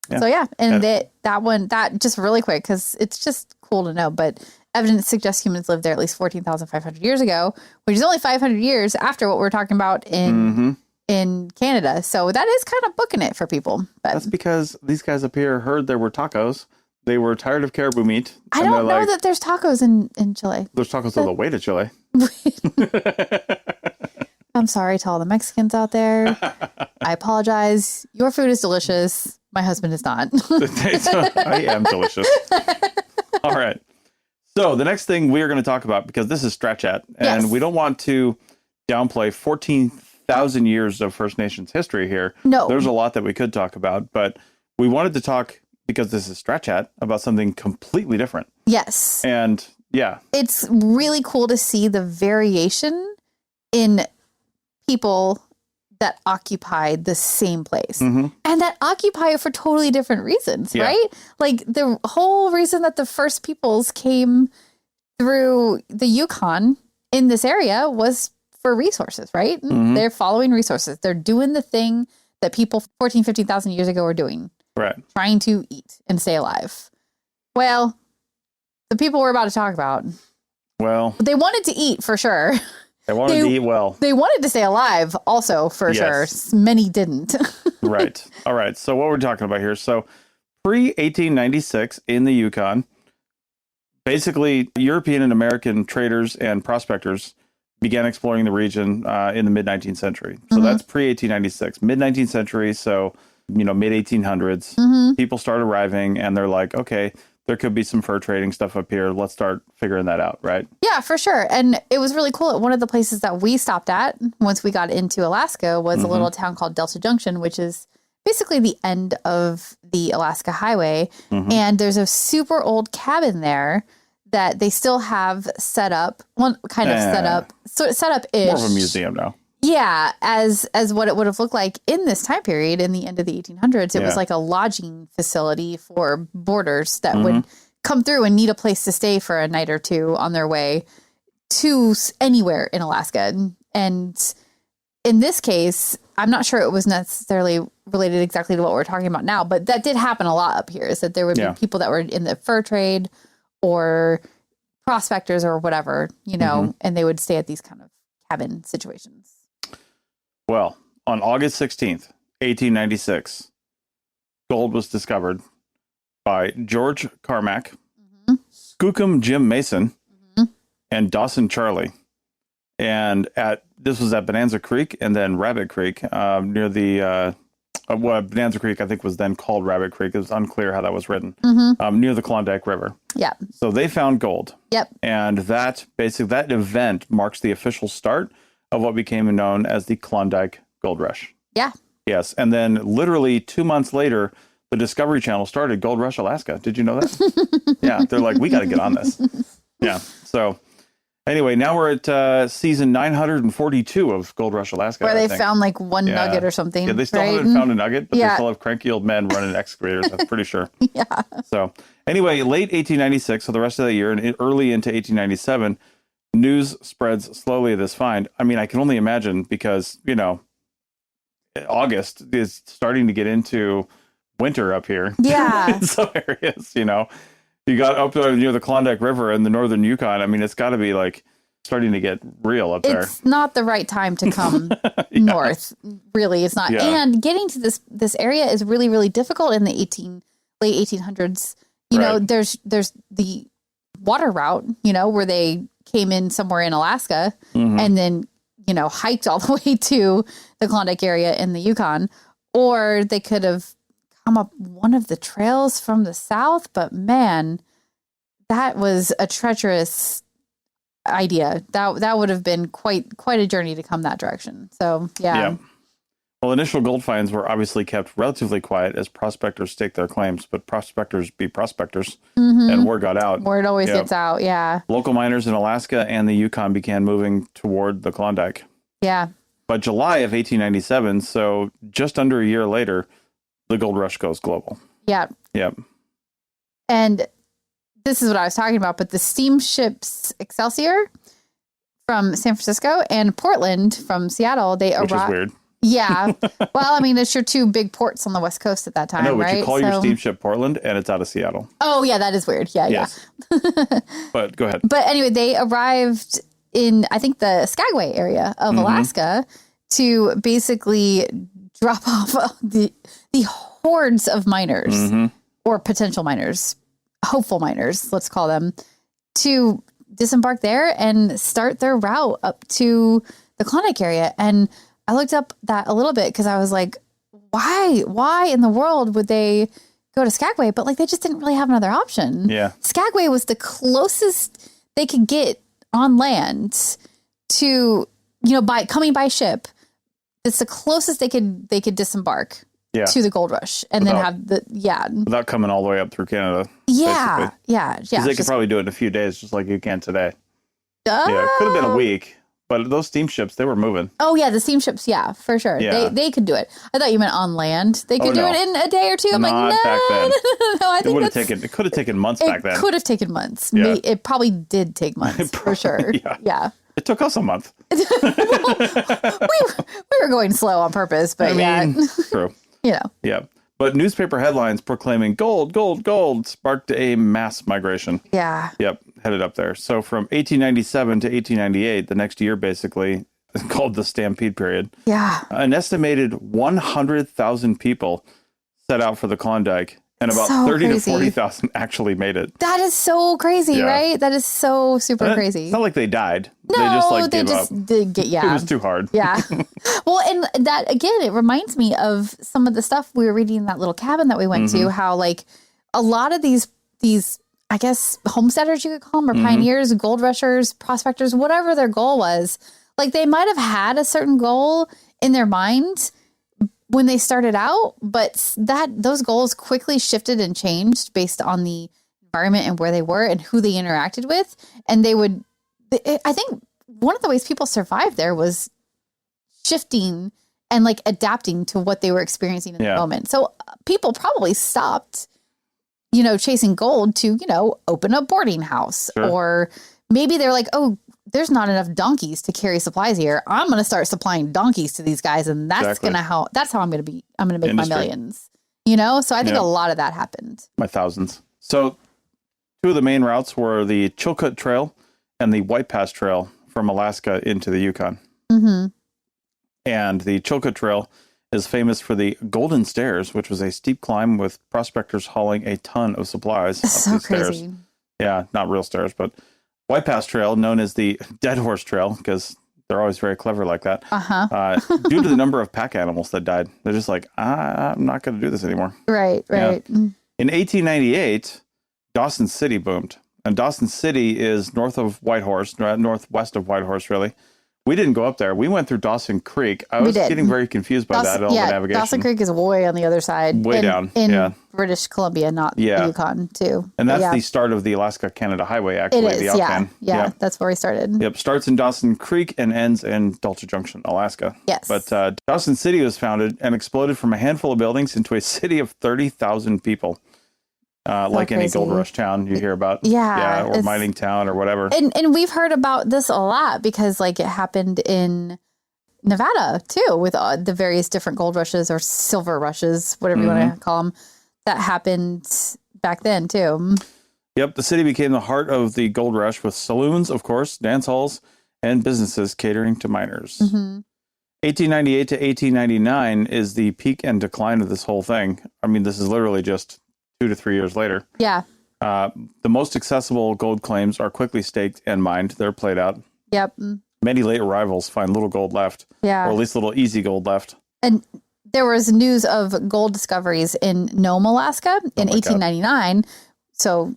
Yeah. So and that just really quick, because it's just cool to know, but evidence suggests humans lived there at least 14,500 years ago, which is only 500 years after what we're talking about in Canada. So that is kind of booking it for people. But that's because these guys up here heard there were tacos. They were tired of caribou meat. I don't know that there's tacos in Chile. There's tacos all the way to Chile. I'm sorry to all the Mexicans out there. I apologize. Your food is delicious. My husband is not. I am delicious. All right. So the next thing we are going to talk about, because this is Strat Chat, and we don't want to downplay 14,000 years of First Nations history here. No. There's a lot that we could talk about, but we wanted to talk, because this is Strat Chat, about something completely different. Yes. And it's really cool to see the variation in people that occupied the same place and that occupy it for totally different reasons, right? Like the whole reason that the first peoples came through the Yukon in this area was for resources, right? They're following resources. They're doing the thing that people 14, 15,000 years ago were doing. Right. Trying to eat and stay alive. Well, the people we're about to talk about, they wanted to eat for sure. They wanted to eat well. They wanted to stay alive also for sure. Many didn't. Right. All right. So what we're talking about here. So pre-1896 in the Yukon, basically European and American traders and prospectors began exploring the region in the mid-19th century. So that's pre-1896, mid-19th century. So, mid-1800s, people start arriving and they're like, okay, there could be some fur trading stuff up here. Let's start figuring that out, right? Yeah, for sure. And it was really cool. One of the places that we stopped at once we got into Alaska was a little town called Delta Junction, which is basically the end of the Alaska Highway. And there's a super old cabin there that they still have set up, set up-ish. More of a museum now. Yeah, as what it would have looked like in this time period in the end of the 1800s. It was like a lodging facility for boarders that would come through and need a place to stay for a night or two on their way to anywhere in Alaska. And in this case, I'm not sure it was necessarily related exactly to what we're talking about now, but that did happen a lot up here, is that there would be people that were in the fur trade or prospectors or whatever, and they would stay at these kind of cabin situations. Well, on August 16th, 1896, gold was discovered by George Carmack, Skookum Jim Mason, and Dawson Charlie. And this was at Bonanza Creek and then Rabbit Creek near the Bonanza Creek, I think, was then called Rabbit Creek. It was unclear how that was written. Near the Klondike River. Yeah. So they found gold. Yep. And that event marks the official start of what became known as the Klondike Gold Rush. Yeah. Yes. And then literally 2 months later, the Discovery Channel started Gold Rush Alaska. Did you know that? Yeah. They're like, we got to get on this. Yeah. So anyway, now we're at season 942 of Gold Rush Alaska. Where they found like one nugget or something. Yeah, they still haven't found a nugget, but they still have cranky old men running excavators, I'm pretty sure. Yeah. So anyway, late 1896, so the rest of that year, and early into 1897, news spreads slowly of this find. I mean, I can only imagine because, August is starting to get into winter up here. Yeah. In some areas, you got up there near the Klondike River and the northern Yukon. I mean, it's got to be like starting to get real up there. It's not the right time to come north. Really, it's not. Yeah. And getting to this area is really, really difficult in the late 1800s. There's the water route, where they came in somewhere in Alaska and then, hiked all the way to the Klondike area in the Yukon, or they could have come up one of the trails from the south, but man, that was a treacherous idea. That would have been quite a journey to come that direction. So yeah. Well, initial gold finds were obviously kept relatively quiet as prospectors staked their claims, but prospectors be prospectors, and word got out. Word always gets out, yeah. Local miners in Alaska and the Yukon began moving toward the Klondike. Yeah. But July of 1897, so just under a year later, the gold rush goes global. Yeah. Yep. And this is what I was talking about, but the steamships Excelsior from San Francisco and Portland from Seattle, they arrived. Which is weird. Yeah. Well, I mean, it's your two big ports on the West Coast at that time, I know, but right? you call your steamship Portland and it's out of Seattle. Oh, yeah, that is weird. Yeah, yes. But go ahead. But anyway, they arrived in, I think, the Skagway area of Alaska to basically drop off the hordes of miners or potential miners, hopeful miners, let's call them, to disembark there and start their route up to the Klondike area. And I looked up that a little bit because I was like, why in the world would they go to Skagway? But like, they just didn't really have another option. Yeah. Skagway was the closest they could get on land to, by coming by ship. It's the closest they could disembark to the gold rush and then have without coming all the way up through Canada. Yeah. Basically. Yeah. Because they could probably do it in a few days, just like you can today. It could have been a week. But those steamships, they were moving. Oh, yeah, the steamships, yeah, for sure. Yeah. They could do it. I thought you meant on land. They could do it in a day or two. I'm Not like, no, back then. no, I think it could have taken months back then. It could have taken months. Yeah. It probably did take months, for sure. Yeah. It took us a month. we were going slow on purpose, but True. Yeah. But newspaper headlines proclaiming gold, gold, gold sparked a mass migration. Yeah. Yep, headed up there. So from 1897 to 1898, the next year basically, called the Stampede period. Yeah. An estimated 100,000 people set out for the Klondike, and about 30 to 40,000 actually made it. That is so crazy, right? That is so super crazy. It's not like they died. No, they just did get, It was too hard. Yeah. Well, and that, again, it reminds me of some of the stuff we were reading in that little cabin that we went to, how like a lot of these, I guess, homesteaders, you could call them, or pioneers, gold rushers, prospectors, whatever their goal was, like they might have had a certain goal in their mind when they started out, but those goals quickly shifted and changed based on the environment and where they were and who they interacted with. And I think one of the ways people survived there was shifting and like adapting to what they were experiencing in the moment. So people probably stopped, chasing gold to, open a boarding house, or maybe they're like, oh, there's not enough donkeys to carry supplies here. I'm going to start supplying donkeys to these guys. And that's that's how I'm going to make my millions, So I think a lot of that happened. My thousands. So two of the main routes were the Chilkoot Trail and the White Pass Trail from Alaska into the Yukon. And the Chilkoot Trail is famous for the Golden Stairs, which was a steep climb with prospectors hauling a ton of supplies up so these crazy. Stairs. Yeah, not real stairs, but White Pass Trail, known as the Dead Horse Trail, because They're always very clever like that. Due to the number of pack animals that died. They're just like, I'm not going to do this anymore. Right. In 1898, Dawson City boomed. And Dawson City is northwest of Whitehorse, really. We didn't go up there. We went through Dawson Creek. I was getting very confused by that in all the navigation. Dawson Creek is way on the other side. Way down. In British Columbia, not the Yukon, too. And that's the start of the Alaska-Canada Highway, actually. It is, yeah. That's where we started. Yep, starts in Dawson Creek and ends in Dulce Junction, Alaska. Yes. But Dawson City was founded and exploded from a handful of buildings into a city of 30,000 people. Like any gold rush town you hear about. Yeah. Or mining town or whatever. And we've heard about this a lot because like it happened in Nevada too with the various different gold rushes or silver rushes, whatever you want to call them, that happened back then too. Yep. The city became the heart of the gold rush with saloons, of course, dance halls, and businesses catering to miners. 1898 to 1899 is the peak and decline of this whole thing. I mean, this is literally just 2 to 3 years later. Yeah. The most accessible gold claims are quickly staked and mined. They're played out. Yep. Many late arrivals find little gold left. Yeah. Or at least little easy gold left. And there was news of gold discoveries in Nome, Alaska in 1899. God. So,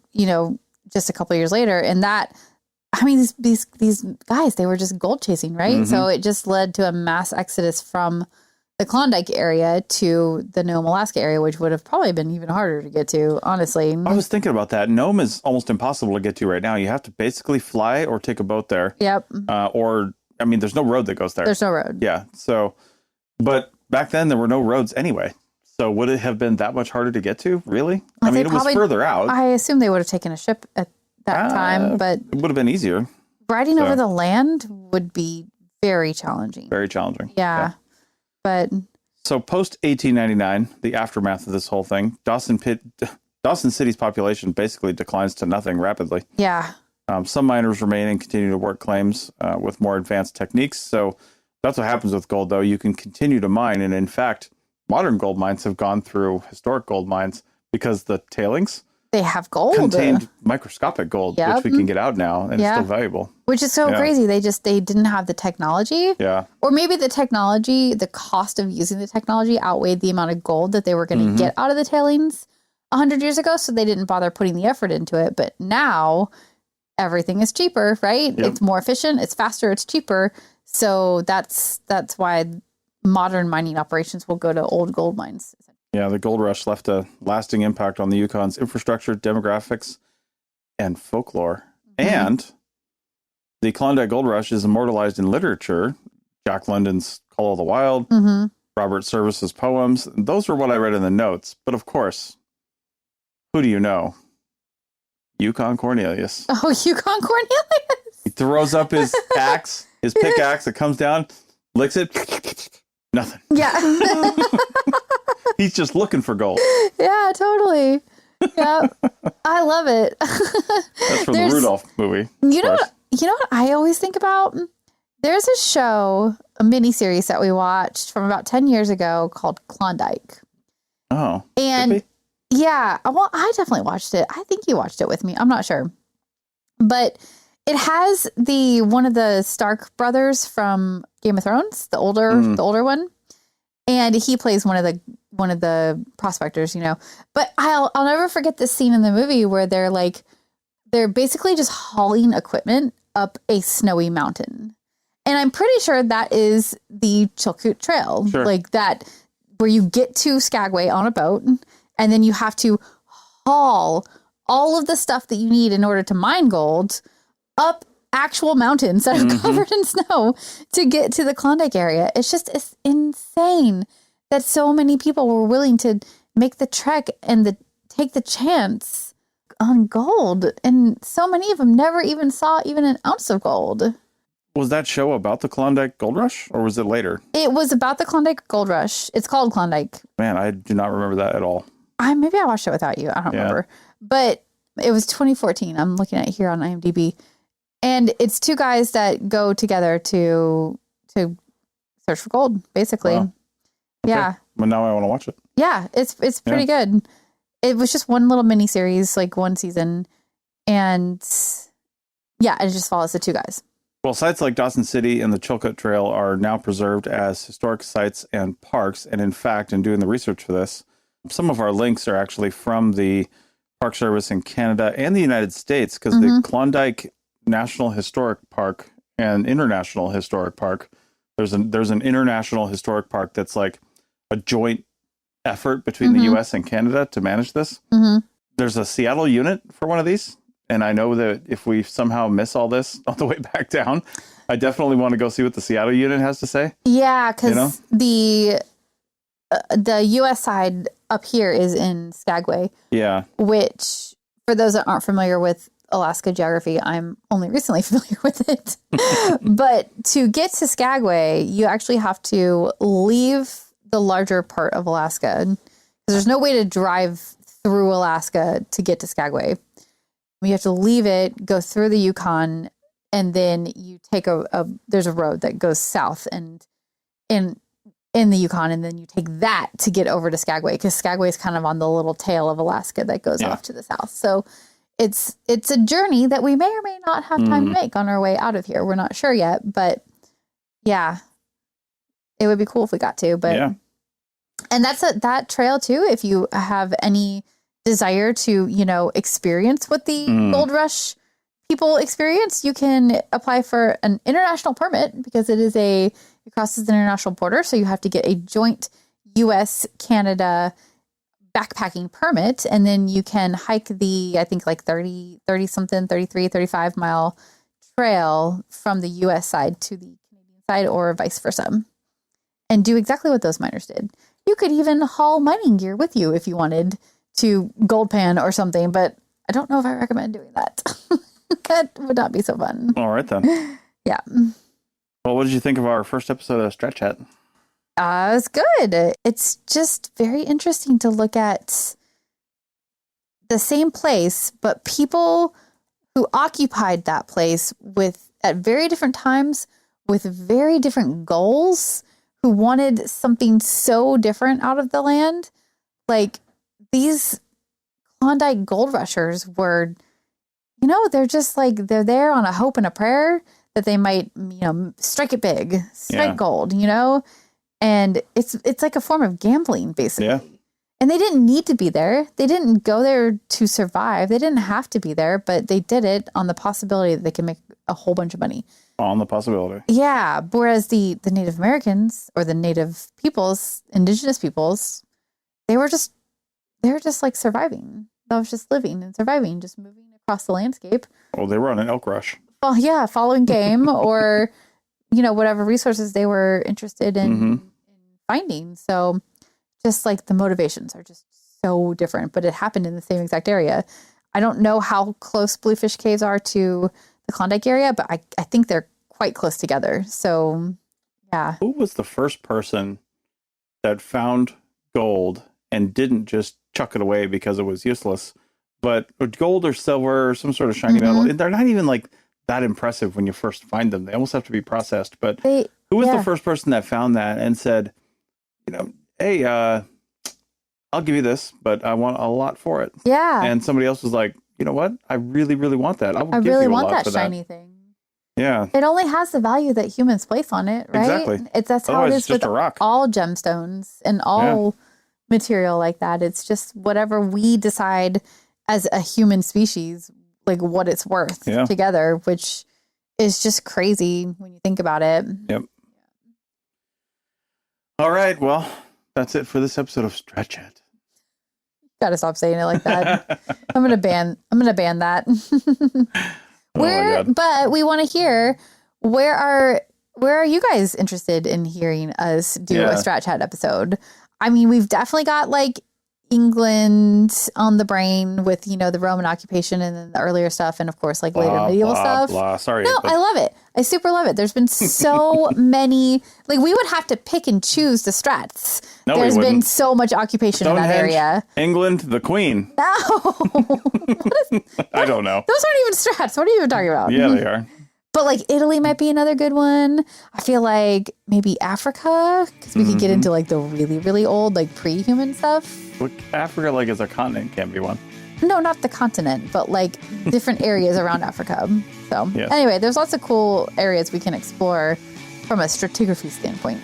just a couple of years later. And that, I mean, these guys, they were just gold chasing, right? So it just led to a mass exodus from the Klondike area to the Nome, Alaska area, which would have probably been even harder to get to, honestly. I was thinking about that. Nome is almost impossible to get to right now. You have to basically fly or take a boat there. Yep. There's no road that goes there. There's no road. Yeah. So, but back then there were no roads anyway. So would it have been that much harder to get to? Really? It was further out. I assume they would have taken a ship at that time, but it would have been easier. Riding over the land would be very challenging. Very challenging. Yeah. But so post 1899, the aftermath of this whole thing, Dawson City's population basically declines to nothing rapidly. Yeah. Some miners remain and continue to work claims with more advanced techniques. So that's what happens with gold, though. You can continue to mine. And in fact, modern gold mines have gone through historic gold mines because the tailings, they have gold. Contained microscopic gold, which we can get out now, and it's still valuable. Which is so crazy. They didn't have the technology. Yeah. Or maybe the cost of using the technology outweighed the amount of gold that they were going to get out of the tailings 100 years ago, so they didn't bother putting the effort into it. But now everything is cheaper, right? Yep. It's more efficient, it's faster, it's cheaper. So that's why modern mining operations will go to old gold mines. Yeah, the gold rush left a lasting impact on the Yukon's infrastructure, demographics, and folklore. And the Klondike Gold Rush is immortalized in literature. Jack London's Call of the Wild, Robert Service's poems. Those were what I read in the notes. But of course, who do you know? Yukon Cornelius. Oh, Yukon Cornelius. He throws up his axe, his pickaxe. It comes down, licks it. Nothing. Yeah. He's just looking for gold. Yeah, totally. Yeah. I love it. That's from the Rudolph movie. You know what I always think about? There's a show, a miniseries that we watched from about 10 years ago called Klondike. Oh. And yeah, well, I definitely watched it. I think you watched it with me. I'm not sure. But it has one of the Stark brothers from Game of Thrones, the older one. And he plays one of the prospectors, But I'll never forget this scene in the movie where they're basically just hauling equipment up a snowy mountain. And I'm pretty sure that is the Chilkoot Trail. Sure. Like that, where you get to Skagway on a boat, and then you have to haul all of the stuff that you need in order to mine gold up actual mountains that are covered in snow to get to the Klondike area. It's insane that so many people were willing to make the trek and take the chance on gold. And so many of them never even saw even an ounce of gold. Was that show about the Klondike Gold Rush, or was it later? It was about the Klondike Gold Rush. It's called Klondike. Man, I do not remember that at all. Maybe I watched it without you. I don't remember. But it was 2014. I'm looking at it here on IMDb. And it's two guys that go together to search for gold, basically. Wow. Okay. Yeah. Well, now I want to watch it. Yeah, it's pretty good. It was just one little mini series, like one season. And yeah, it just follows the two guys. Well, sites like Dawson City and the Chilkoot Trail are now preserved as historic sites and parks. And in fact, in doing the research for this, some of our links are actually from the Park Service in Canada and the United States, because the Klondike National Historic Park and International Historic Park, there's an international historic park that's like a joint effort between the U.S. and Canada to manage this. There's a Seattle unit for one of these. And I know that if we somehow miss all this on the way back down, I definitely want to go see what the Seattle unit has to say. Yeah, because the U.S. side up here is in Skagway. Yeah. Which, for those that aren't familiar with Alaska geography, I'm only recently familiar with it. But to get to Skagway, you actually have to leave the larger part of Alaska. Because there's no way to drive through Alaska to get to Skagway. You have to leave it, go through the Yukon, and then you take there's a road that goes south and in the Yukon, and then you take that to get over to Skagway, because Skagway is kind of on the little tail of Alaska that goes off to the south. So it's a journey that we may or may not have time to make on our way out of here. We're not sure yet, but yeah, it would be cool if we got to. But and that's that trail too. If you have any desire to, experience what the Gold Rush people experience, you can apply for an international permit, because it crosses the international border. So you have to get a joint U.S.-Canada backpacking permit, and then you can hike the, I think, like 35 mile trail from the U.S. side to the Canadian side, or vice versa, and do exactly what those miners did. You could even haul mining gear with you if you wanted to Gold Pan or something, but I don't know if I recommend doing that. That would not be so fun. All right, then. Yeah. Well, what did you think of our first episode of Strat Chat? It was good. It's just very interesting to look at the same place, but people who occupied that place at very different times with very different goals, who wanted something so different out of the land. Like, these Klondike Gold Rushers were, they're just like, they're there on a hope and a prayer that they might, strike it big, strike gold, and it's like a form of gambling, basically. Yeah. And they didn't need to be there. They didn't go there to survive. They didn't have to be there, but they did it on the possibility that they can make a whole bunch of money. On the possibility. Yeah. Whereas the Native Americans, or the Native peoples, Indigenous peoples, they were just like surviving. That was just living and surviving, just moving across the landscape. Well, they were on an elk rush. Well, yeah, following game or, whatever resources they were interested in finding. So just like the motivations are just so different, but it happened in the same exact area. I don't know how close Bluefish Caves are to the Klondike area, but I think they're quite close together. So, yeah. Who was the first person that found gold and didn't just chuck it away because it was useless, but gold or silver or some sort of shiny metal? They're not even like that impressive when you first find them. They almost have to be processed. But who was the first person that found that and said, hey, I'll give you this, but I want a lot for it. Yeah. And somebody else was like, you know what? I really, really want that. I really want that shiny thing. Yeah. It only has the value that humans place on it, right? Exactly. That's how it is with all gemstones and all material like that. It's just whatever we decide as a human species, like what it's worth together, which is just crazy when you think about it. Yep. All right. Well, that's it for this episode of Strat Chat. Gotta stop saying it like that. I'm gonna ban that. But we want to hear where are you guys interested in hearing us do a Strat Chat episode? I mean, we've definitely got like England on the brain with, the Roman occupation and then the earlier stuff. And of course, like later medieval stuff. Sorry. No, I love it. I super love it. There's been so many, like we would have to pick and choose the strats. No, there's been so much occupation in that area. England, the Queen. No. I don't know. Those aren't even strats. What are you even talking about? Yeah, they are. But like Italy might be another good one. I feel like maybe Africa, because we could get into like the really, really old, like pre-human stuff. Africa, like as a continent, can't be one. No, not the continent, but like different areas around Africa. So anyway, there's lots of cool areas we can explore from a stratigraphy standpoint.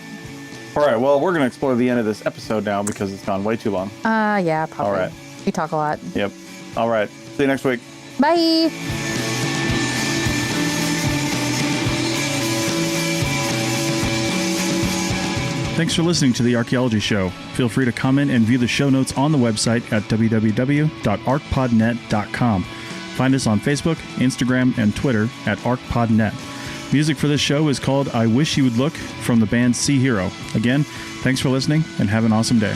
All right, well, we're going to explore the end of this episode now because it's gone way too long. Yeah, probably. All right. We talk a lot. Yep. All right. See you next week. Bye. Thanks for listening to The Archaeology Show. Feel free to comment and view the show notes on the website at www.arcpodnet.com. Find us on Facebook, Instagram, and Twitter at ArcPodNet. Music for this show is called I Wish You Would Look from the band Sea Hero. Again, thanks for listening and have an awesome day.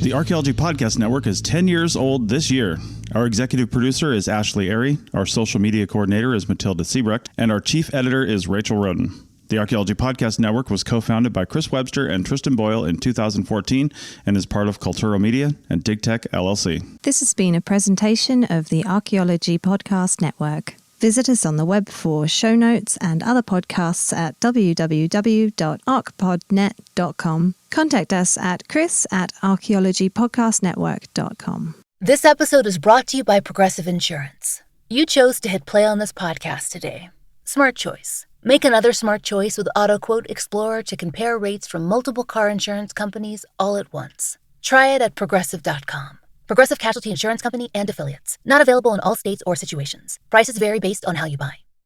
The Archaeology Podcast Network is 10 years old this year. Our executive producer is Ashley Airy, our social media coordinator is Matilda Siebrecht, and our chief editor is Rachel Roden. The Archaeology Podcast Network was co-founded by Chris Webster and Tristan Boyle in 2014 and is part of Cultural Media and DigTech LLC. This has been a presentation of the Archaeology Podcast Network. Visit us on the web for show notes and other podcasts at www.arcpodnet.com. Contact us at chris@archaeologypodcastnetwork.com. This episode is brought to you by Progressive Insurance. You chose to hit play on this podcast today. Smart choice. Make another smart choice with AutoQuote Explorer to compare rates from multiple car insurance companies all at once. Try it at Progressive.com. Progressive Casualty Insurance Company and Affiliates. Not available in all states or situations. Prices vary based on how you buy.